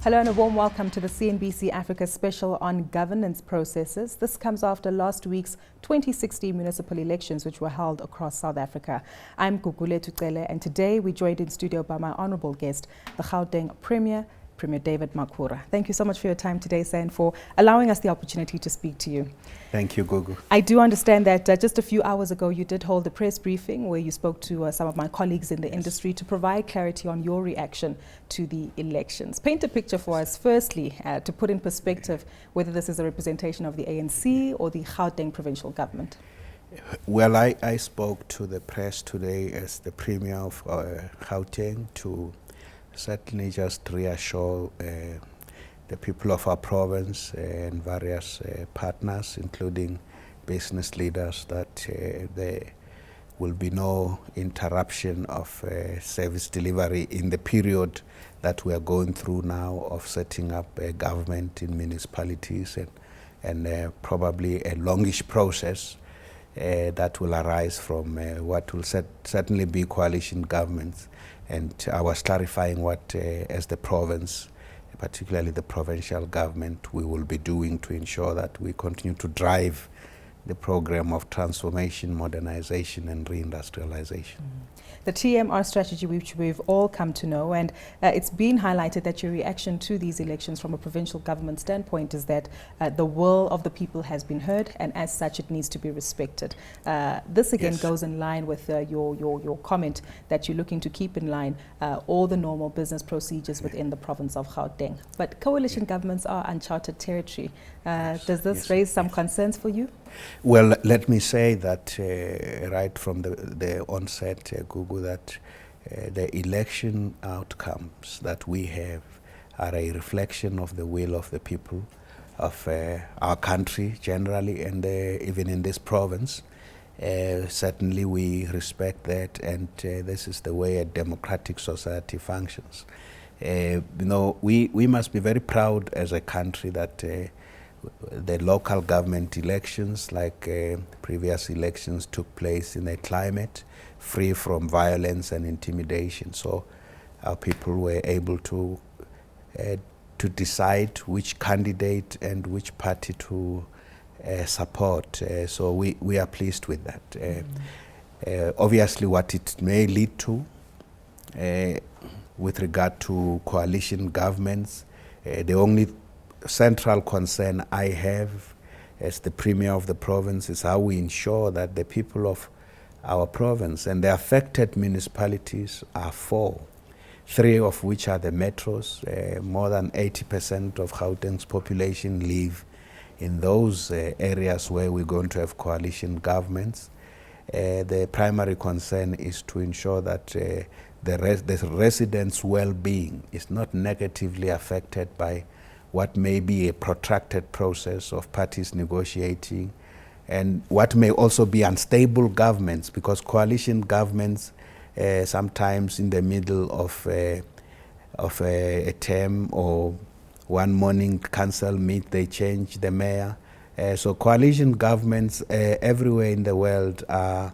Hello and a warm welcome to the CNBC Africa special on governance processes. This comes after last week's 2016 municipal elections which were held across South Africa. I'm Gugule Tucele, and today we're joined in studio by my honorable guest, the Gauteng Premier David Makhura. Thank you so much for your time today, sir, and for allowing us the opportunity to speak to you. Thank you, Gugu. I do understand that just a few hours ago you did hold a press briefing where you spoke to some of my colleagues in the industry to provide clarity on your reaction to the elections. Paint a picture for us, firstly, to put in perspective whether this is a representation of the ANC or the Gauteng Provincial government. Well, I spoke to the press today as the Premier of Gauteng to certainly just reassure the people of our province and various partners, including business leaders, that there will be no interruption of service delivery in the period that we are going through now of setting up a government in municipalities and probably a longish process that will arise from what will certainly be coalition governments. And I was clarifying what, as the province, particularly the provincial government, we will be doing to ensure that we continue to drive the program of transformation, modernization, and re-industrialisation. The TMR strategy, which we've all come to know, and it's been highlighted that your reaction to these elections from a provincial government standpoint is that the will of the people has been heard, and as such it needs to be respected. This again goes in line with your comment that you're looking to keep in line all the normal business procedures within the province of Gauteng. But coalition governments are uncharted territory. Does this raise some concerns for you? Well, let me say that right from the onset, Gugu, that the election outcomes that we have are a reflection of the will of the people of our country generally, and even in this province. Certainly we respect that, and this is the way a democratic society functions. You know, we must be very proud as a country that the local government elections, like previous elections, took place in a climate free from violence and intimidation. So our people were able to decide which candidate and which party to support. So we are pleased with that. Obviously, what it may lead to with regard to coalition governments, the only central concern I have as the Premier of the province is how we ensure that the people of our province and the affected municipalities are four, three of which are the metros. More than 80% of Gauteng's population live in those areas where we're going to have coalition governments. The primary concern is to ensure that the residents' well-being is not negatively affected by what may be a protracted process of parties negotiating, and what may also be unstable governments, because coalition governments sometimes in the middle of a term or one morning council meet, they change the mayor. So coalition governments everywhere in the world are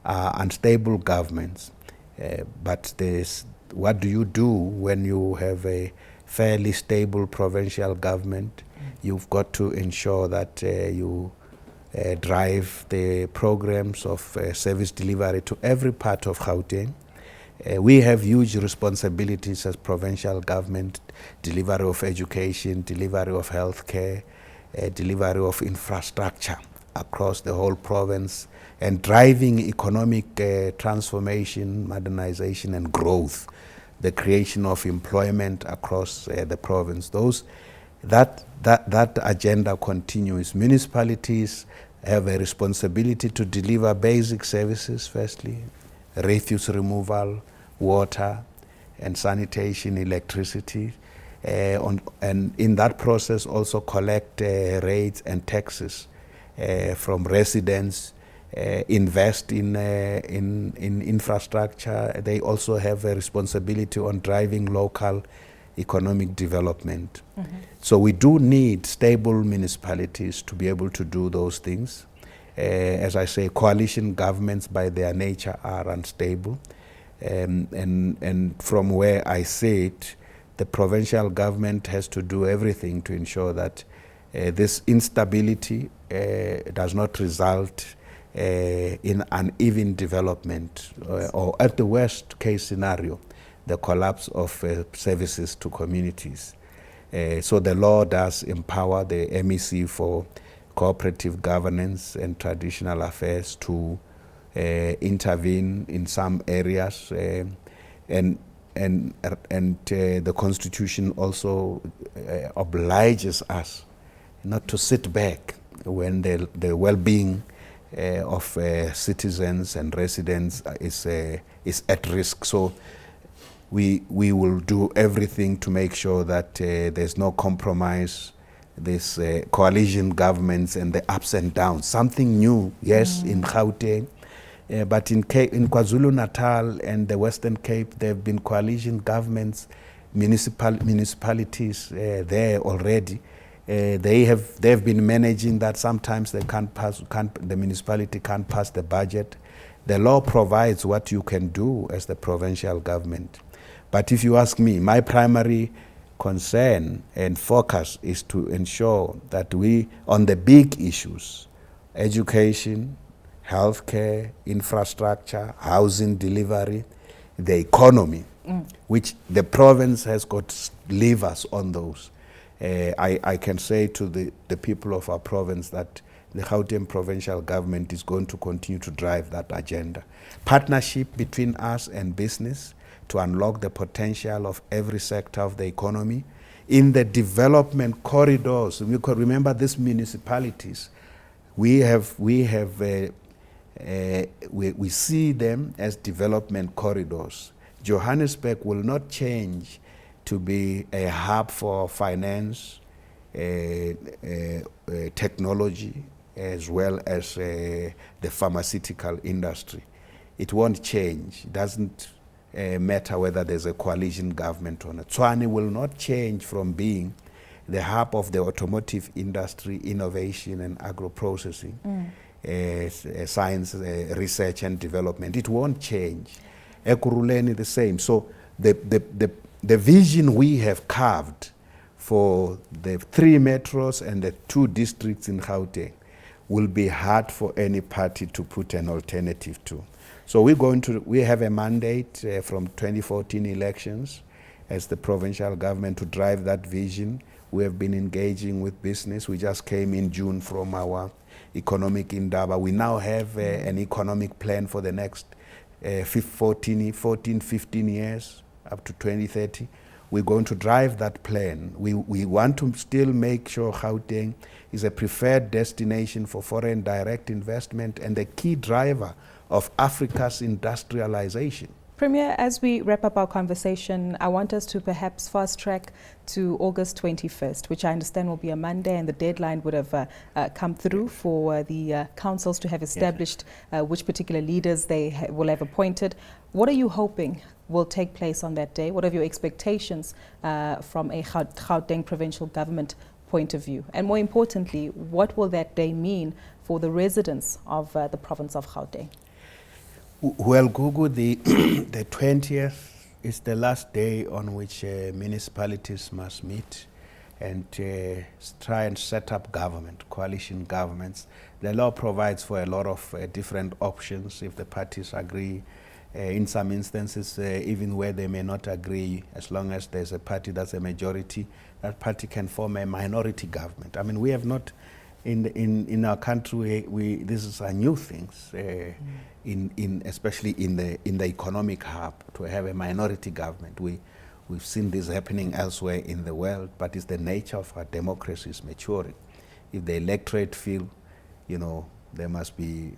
unstable governments. But what do you do when you have a fairly stable provincial government? You've got to ensure that you drive the programs of service delivery to every part of Gauteng. We have huge responsibilities as provincial government: delivery of education, delivery of healthcare, delivery of infrastructure across the whole province, and driving economic transformation, modernization, and growth, the creation of employment across the province. That agenda continues. Municipalities have a responsibility to deliver basic services, firstly, refuse removal, water, and sanitation, electricity, and in that process also collect rates and taxes from residents, invest in infrastructure. They also have a responsibility on driving local economic development. So we do need stable municipalities to be able to do those things. As I say, coalition governments by their nature are unstable. And from where I sit, the provincial government has to do everything to ensure that this instability does not result in uneven development, or at the worst case scenario, the collapse of services to communities. So the law does empower the MEC for cooperative governance and traditional affairs to intervene in some areas, and the Constitution also obliges us not to sit back when the well-being of citizens and residents is at risk. So we will do everything to make sure that there's no compromise. This coalition governments and the ups and downs, something new, yes, in Gauteng, but in KwaZulu-Natal and the Western Cape, there have been coalition governments, municipalities there already. They have been managing that. Sometimes they the municipality can't pass the budget. The law provides what you can do as the provincial government. But if you ask me, my primary concern and focus is to ensure that we, on the big issues, education, healthcare, infrastructure, housing delivery, the economy, which the province has got levers on those. I can say to the people of our province that the Gauteng provincial government is going to continue to drive that agenda. Partnership between us and business to unlock the potential of every sector of the economy. In the development corridors, we could remember these municipalities, we see them as development corridors. Johannesburg will not change to be a hub for finance, technology, as well as the pharmaceutical industry. It won't change. It doesn't matter whether there's a coalition government or not. Tshwane will not change from being the hub of the automotive industry, innovation and agro-processing, science, research and development. It won't change. Ekurhuleni the same. So the vision we have carved for the 3 metros and the 2 districts in Gauteng will be hard for any party to put an alternative to. So we have a mandate from 2014 elections as the provincial government to drive that vision. We have been engaging with business. We just came in June from our economic indaba. We now have an economic plan for the next 15 years up to 2030. We're going to drive that plan. We want to still make sure Gauteng is a preferred destination for foreign direct investment and the key driver of Africa's industrialization. Premier, as we wrap up our conversation, I want us to perhaps fast track to August 21st, which I understand will be a Monday, and the deadline would have come through for the councils to have established which particular leaders they will have appointed. What are you hoping will take place on that day? What are your expectations from a Gauteng provincial government point of view? And more importantly, what will that day mean for the residents of the province of Gauteng? Well, Gugu, the 20th is the last day on which municipalities must meet and try and set up government, coalition governments. The law provides for a lot of different options if the parties agree. In some instances, even where they may not agree, as long as there's a party that's a majority, that party can form a minority government. I mean, we have not, in our country, this is a new thing, especially in the economic hub, to have a minority government. We've seen this happening elsewhere in the world, but it's the nature of our democracies maturing. If the electorate feel, there must be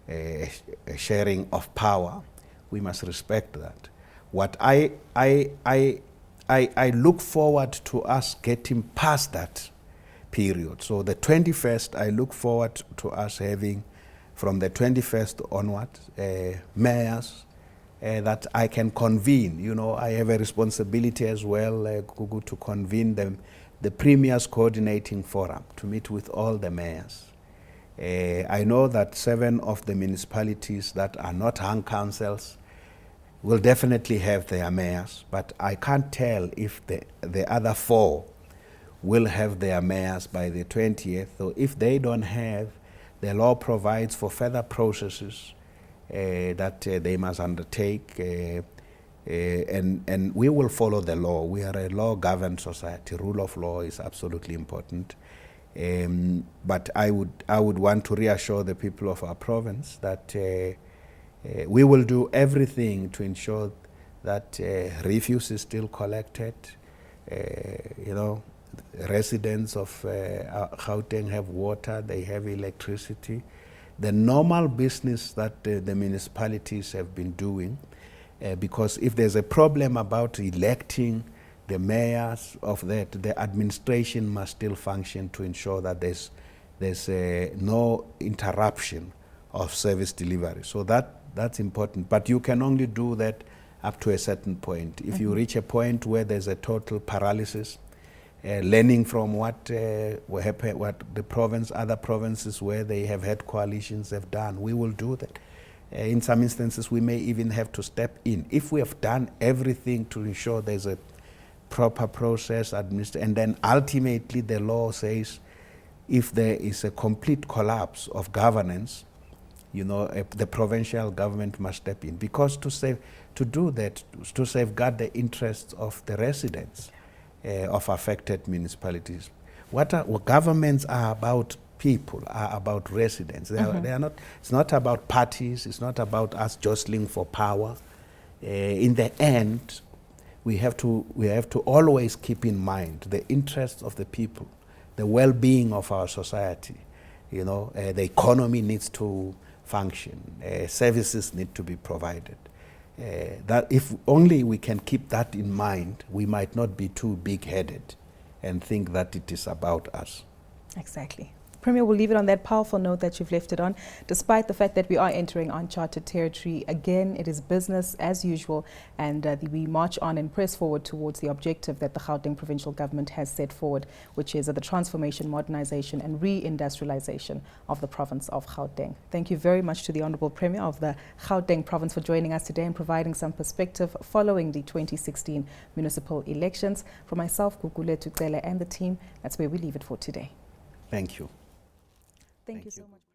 a sharing of power, we must respect that. What I look forward to us getting past that period. So the 21st, I look forward to us having, from the 21st onward, mayors that I can convene. I have a responsibility as well, Gugu, to convene the Premier's Coordinating Forum, to meet with all the mayors. I know that 7 of the municipalities that are not hung councils, will definitely have their mayors, but I can't tell if the other 4 will have their mayors by the 20th. So if they don't have, the law provides for further processes that they must undertake, and we will follow the law. We are a law-governed society. Rule of law is absolutely important. But I would want to reassure the people of our province that we will do everything to ensure that refuse is still collected. Residents of Gauteng have water, they have electricity. The normal business that the municipalities have been doing, because if there's a problem about electing the mayors of that, the administration must still function to ensure that there's no interruption of service delivery. So that's important. But you can only do that up to a certain point. If you reach a point where there's a total paralysis, learning from what happened, what the province, other provinces where they have had coalitions have done, we will do that. In some instances, we may even have to step in. If we have done everything to ensure there's a proper process, and then ultimately the law says if there is a complete collapse of governance, the provincial government must step in, because to do that, to safeguard the interests of the residents of affected municipalities. What governments are about people, are about residents. They are not. It's not about parties. It's not about us jostling for power. In the end, we have to always keep in mind the interests of the people, the well-being of our society. The economy needs to function. Services need to be provided. That if only we can keep that in mind, we might not be too big-headed and think that it is about us. Exactly. Premier, we'll leave it on that powerful note that you've left it on. Despite the fact that we are entering uncharted territory, again, it is business as usual, and we march on and press forward towards the objective that the Gauteng Provincial Government has set forward, which is the transformation, modernisation and re-industrialisation of the province of Gauteng. Thank you very much to the Honourable Premier of the Gauteng Province for joining us today and providing some perspective following the 2016 municipal elections. For myself, Gugule Tucele and the team, that's where we leave it for today. Thank you. Thank you so much.